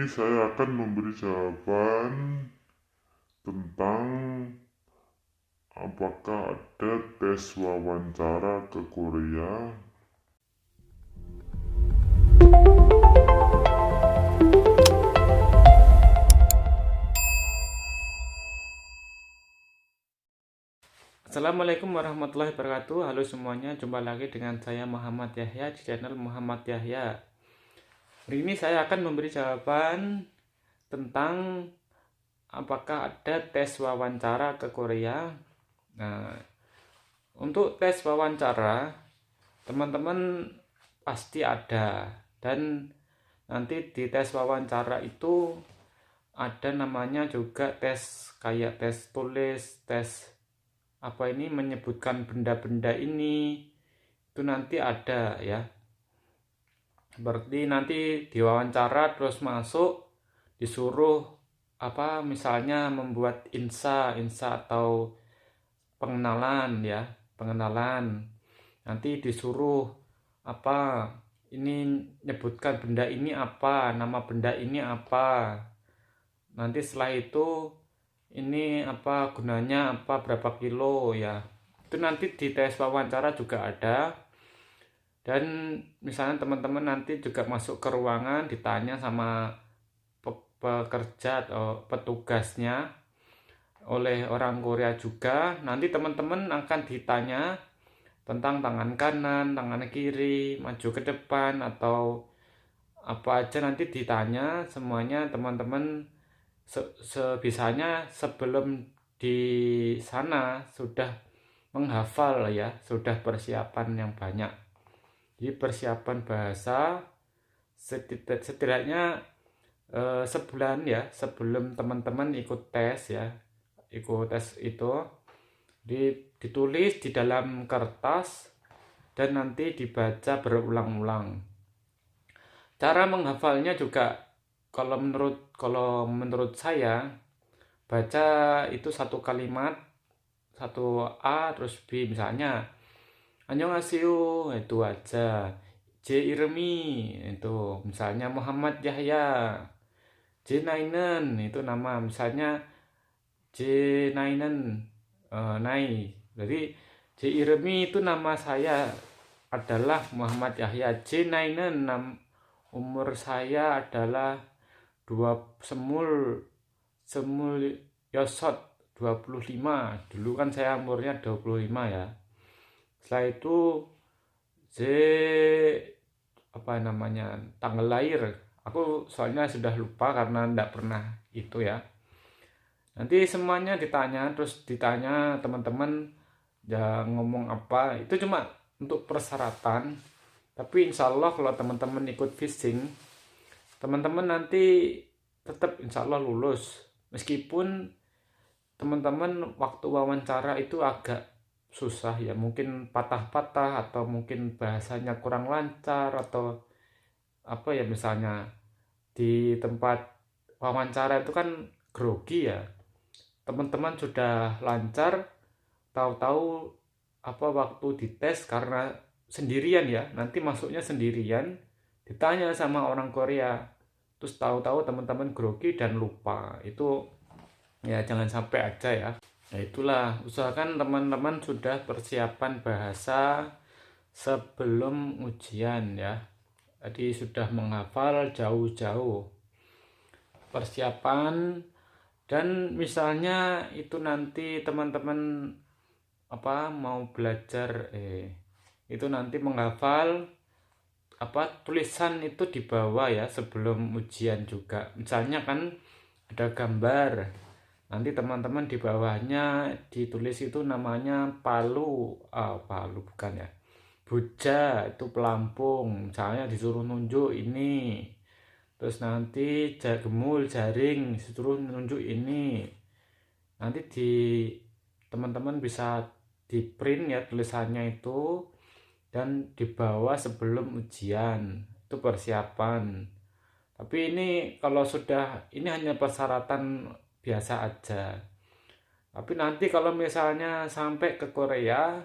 ini saya akan memberi jawaban tentang apakah ada tes wawancara ke Korea. Assalamualaikum warahmatullahi wabarakatuh. Halo semuanya, jumpa lagi dengan saya Muhammad Yahya di channel Muhammad Yahya. Hari ini saya akan memberi jawaban tentang apakah ada tes wawancara ke Korea. Nah, untuk tes wawancara, teman-teman pasti ada, dan nanti di tes wawancara itu ada namanya juga tes kayak tes tulis, tes menyebutkan benda-benda ini, itu nanti ada ya. Berarti nanti diwawancara terus masuk disuruh misalnya membuat insa atau pengenalan ya, pengenalan. Nanti disuruh ini nyebutkan benda ini apa, nama benda ini apa. Nanti setelah itu ini gunanya berapa kilo ya, itu nanti di tes wawancara juga ada. Dan misalnya teman-teman nanti juga masuk ke ruangan ditanya sama pekerja atau petugasnya oleh orang Korea juga, nanti teman-teman akan ditanya tentang tangan kanan, tangan kiri, maju ke depan, atau apa aja nanti ditanya semuanya. Teman-teman sebisanya sebelum di sana sudah menghafal ya, sudah persiapan yang banyak. Jadi persiapan bahasa setidaknya sebulan ya sebelum teman-teman ikut tes ya, ikut tes itu ditulis di dalam kertas dan nanti dibaca berulang-ulang. Cara menghafalnya juga kalau menurut saya, baca itu satu kalimat, satu A terus B, misalnya annyeonghaseyo itu aja, J Irmi itu misalnya Muhammad Yahya, J Nainen itu nama, misalnya J Nainen Nai, jadi J Irmi itu nama saya adalah Muhammad Yahya, J Nainen umur saya adalah semul yosot 25. Dulu kan saya umurnya 25 ya. Setelah itu tanggal lahir aku soalnya sudah lupa karena tidak pernah itu ya. Nanti semuanya ditanya, terus ditanya teman-teman ya ngomong apa, itu cuma untuk persyaratan. Tapi insya Allah kalau teman-teman ikut fishing, teman-teman nanti tetap insya Allah lulus, meskipun teman-teman waktu wawancara itu agak susah ya, mungkin patah-patah atau mungkin bahasanya kurang lancar atau misalnya di tempat wawancara itu kan grogi ya, teman-teman sudah lancar, tahu-tahu waktu dites karena sendirian ya, nanti masuknya sendirian, ditanya sama orang Korea, terus tahu-tahu teman-teman grogi dan lupa, itu ya jangan sampai aja ya. Nah itulah, usahakan teman-teman sudah persiapan bahasa sebelum ujian ya, jadi sudah menghafal jauh-jauh persiapan. Dan misalnya itu nanti teman-teman mau belajar itu nanti menghafal tulisan itu di bawah ya sebelum ujian juga, misalnya kan ada gambar, nanti teman-teman di bawahnya ditulis itu namanya palu bukan ya, buja itu pelampung, misalnya disuruh nunjuk ini, terus nanti gemul jaring disuruh nunjuk ini, nanti teman-teman bisa di print ya tulisannya itu dan dibawa sebelum ujian, itu persiapan. Tapi ini kalau sudah, ini hanya persyaratan biasa aja. Tapi nanti kalau misalnya sampai ke Korea,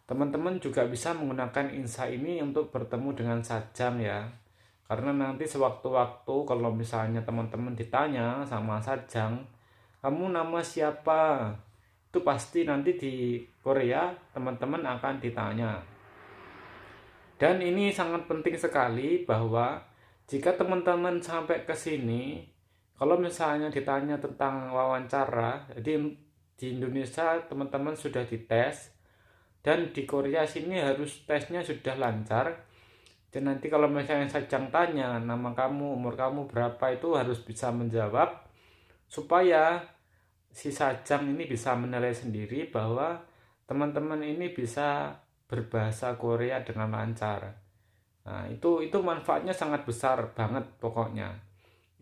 teman-teman juga bisa menggunakan insa ini untuk bertemu dengan sajam ya. Karena nanti sewaktu-waktu kalau misalnya teman-teman ditanya sama Sajang, kamu nama siapa? Itu pasti nanti di Korea teman-teman akan ditanya. Dan ini sangat penting sekali bahwa jika teman-teman sampai ke sini, kalau misalnya ditanya tentang wawancara, jadi di Indonesia teman-teman sudah dites, dan di Korea sini harus tesnya sudah lancar. Dan nanti kalau misalnya Sajang tanya nama kamu, umur kamu berapa, itu harus bisa menjawab supaya si Sajang ini bisa menilai sendiri bahwa teman-teman ini bisa berbahasa Korea dengan lancar. Nah, itu manfaatnya sangat besar banget pokoknya.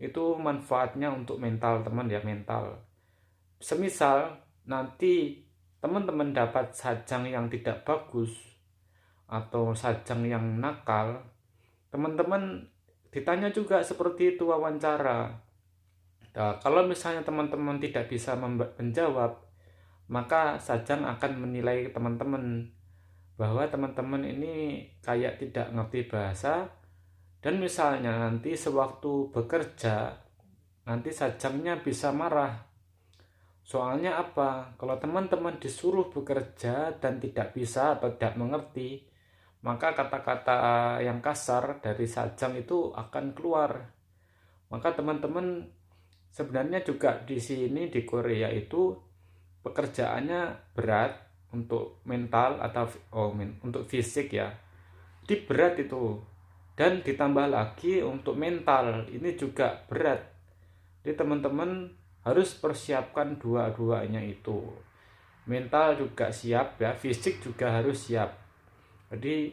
Itu manfaatnya untuk mental teman ya, mental. Semisal nanti teman-teman dapat Sajang yang tidak bagus atau Sajang yang nakal, teman-teman ditanya juga seperti itu wawancara. Nah, kalau misalnya teman-teman tidak bisa menjawab, maka Sajang akan menilai teman-teman bahwa teman-teman ini kayak tidak ngerti bahasa, dan misalnya nanti sewaktu bekerja, nanti Sajangnya bisa marah. Soalnya apa? Kalau teman-teman disuruh bekerja dan tidak bisa atau tidak mengerti, maka kata-kata yang kasar dari Sajang itu akan keluar. Maka teman-teman sebenarnya juga di sini di Korea itu pekerjaannya berat untuk mental atau untuk fisik ya. Jadi berat itu. Dan ditambah lagi untuk mental ini juga berat. Jadi teman-teman harus persiapkan dua-duanya itu. Mental juga siap ya, fisik juga harus siap. Jadi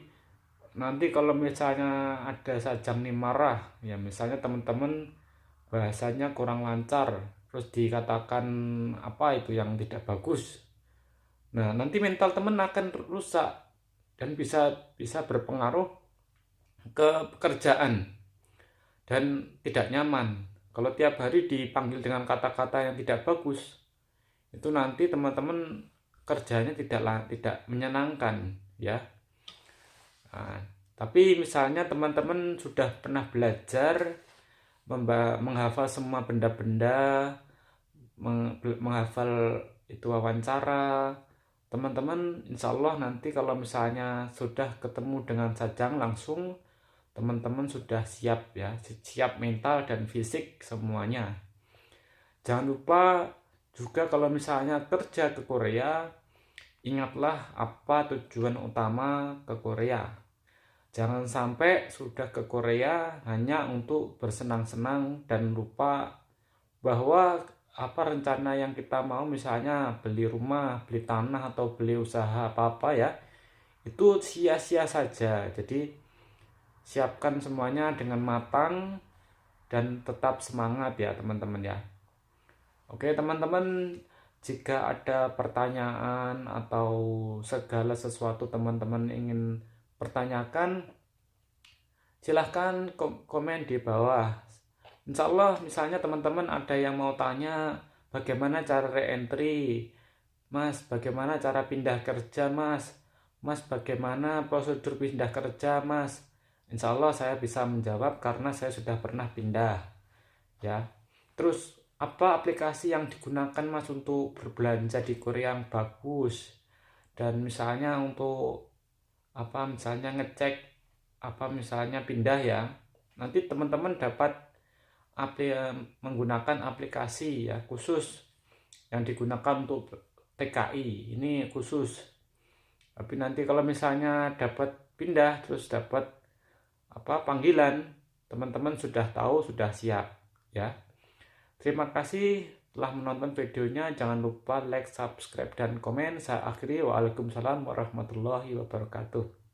nanti kalau misalnya ada Sajang nih marah, ya misalnya teman-teman bahasanya kurang lancar, terus dikatakan apa itu yang tidak bagus. Nah, nanti mental teman akan rusak dan bisa berpengaruh ke pekerjaan dan tidak nyaman. Kalau tiap hari dipanggil dengan kata-kata yang tidak bagus, itu nanti teman-teman kerjanya tidak menyenangkan ya. Nah, tapi misalnya teman-teman sudah pernah belajar menghafal semua benda-benda, menghafal itu wawancara, teman-teman insya Allah nanti kalau misalnya sudah ketemu dengan Sajang langsung, teman-teman sudah siap ya, siap mental dan fisik semuanya. Jangan lupa juga kalau misalnya kerja ke Korea, ingatlah apa tujuan utama ke Korea. Jangan sampai sudah ke Korea hanya untuk bersenang-senang dan lupa bahwa apa rencana yang kita mau, misalnya beli rumah, beli tanah, atau beli usaha apa-apa ya, itu sia-sia saja. Jadi siapkan semuanya dengan matang dan tetap semangat ya teman-teman ya. Oke teman-teman, jika ada pertanyaan atau segala sesuatu teman-teman ingin pertanyakan, silahkan komen di bawah. Insya Allah misalnya teman-teman ada yang mau tanya bagaimana cara re-entry, Mas, bagaimana cara pindah kerja, Mas, bagaimana prosedur pindah kerja, Mas. Insya Allah saya bisa menjawab karena saya sudah pernah pindah ya. Terus apa aplikasi yang digunakan Mas untuk berbelanja di Korea yang bagus, dan misalnya untuk apa, misalnya ngecek apa, misalnya pindah ya, nanti teman-teman dapat menggunakan aplikasi ya khusus yang digunakan untuk TKI ini khusus. Tapi nanti kalau misalnya dapat pindah terus dapat apa panggilan, teman-teman sudah tahu, sudah siap ya. Terima kasih telah menonton videonya. Jangan lupa like, subscribe, dan komen. Saya akhiri. Waalaikumsalam warahmatullahi wabarakatuh.